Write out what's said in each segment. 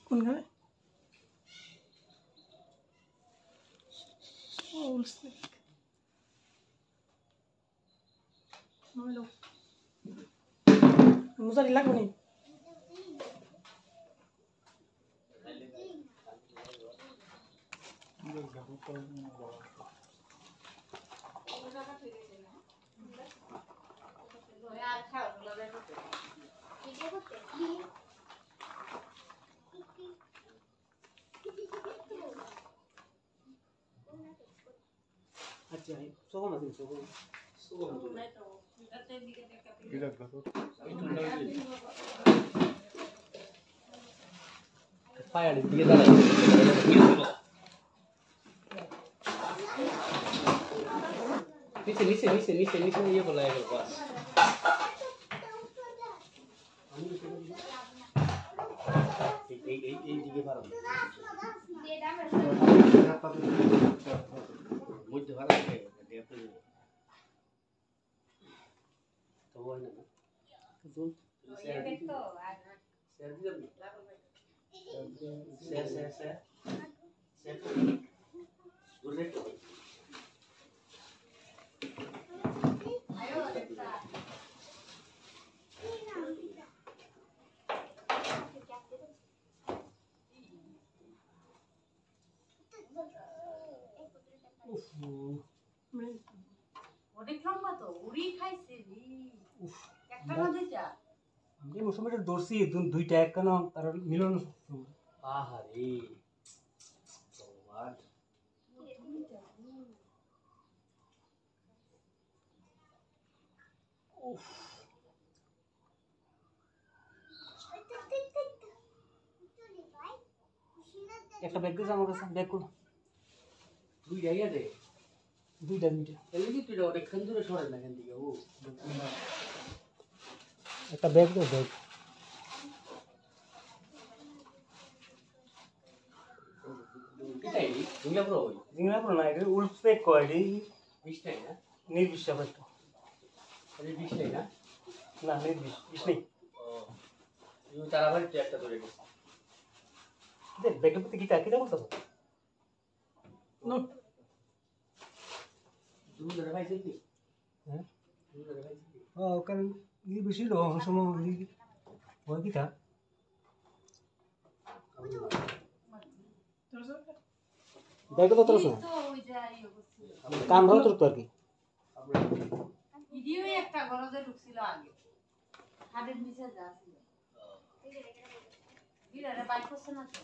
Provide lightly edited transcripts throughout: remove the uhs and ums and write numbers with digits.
কোন গায়ে মুজারি লাগবে নি আচ্ছা সোগম আছে সোগম পায়াড়ি দিকে দাঁড়ায় নিচে ইয়ে বলা গেল বাস এই দিকে পারো মধ্যে ভালো লাগে তো হয় না তো শেয়ার দিতে শেয়ার গুড অনেক লম্বা তো উড়ি খাইছে একটা না দুইটা আমি মৌসুমে দর্শি দুইটা এক কেন তার মিলন আহারে তোমার একটা ব্যাগ দিস আমার কাছে ব্যাগ কোন দুই জায়গা দে দুইটা এলে কি তুই অনেকক্ষণ দূরে সরে না এখান থেকে ও একটা ব্যাগ দে ব্যাগ এটাই জিঙ্গলাপুর না এটা উলফ পেক কয় রে 20 টাকা না নির্বিশ হবে তো আরে 20 টাকা না নির্বিশ 20 নেই ও ইউ তারাবাড়ি একটা ধরে গেছে দেখ ব্যাগের প্রতি কি তাকিয়ে বলতো নো দুধ ধরে ভাই দেখি হ্যাঁ দুধ ধরে ভাই দেখি ও কারণ ই বেশি লো সময় হয় কি তা দেখো তো তোর কাম ভালো তোর আর কি ভিডিও একটা গরজে ঢুকছিল আগে হাতের নিচে যা ছিল বিরারে বাইক করছে না তো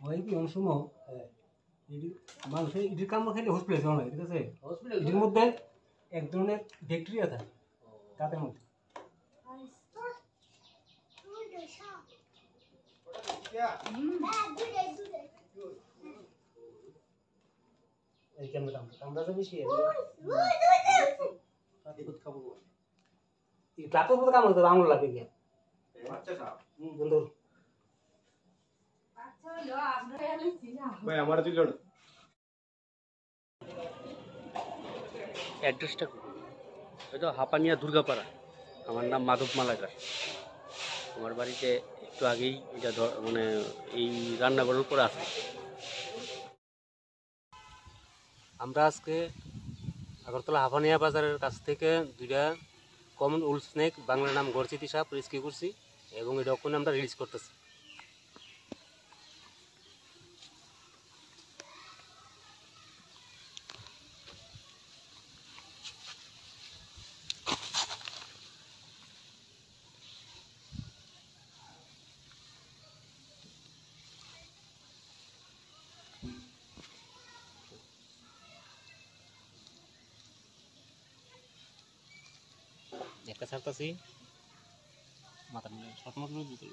হয় কি অনেক সময় মানুষের ইটির কামড় খাইলে হসপিটালে যাওয়া লাগে ঠিক আছে ইটির মধ্যে এক ধরনের ব্যাকটেরিয়া থাকে তাদের মধ্যে এই ক্যামেরা আমরা তো বেশি ক্লাপের মতো কামড় দেবে আঙুল লাগে গিয়ে বন্ধু ভাই আমার দিল না অ্যাড্রেসটা হয়তো হাপানিয়া দুর্গাপাড়া আমার নাম মাধব মালাকার আমার বাড়িতে একটু আগেই এটা মানে এই রান্নাঘরের উপরে আছে আমরা আজকে আগরতলা হাপানিয়া বাজারের কাছ থেকে দুইটা কমন উলফ স্নেক বাংলার নাম গরচিতি সাপ রেস্কিউ করছি এবং এটা ওখানে আমরা রিলিজ করতেছি একটা ছাড়তাছি মাথা নিয়ে শর্ট মারলো দিতে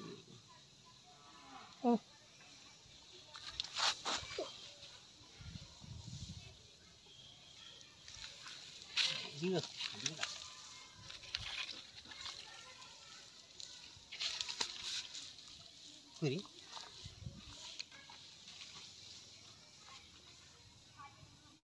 করি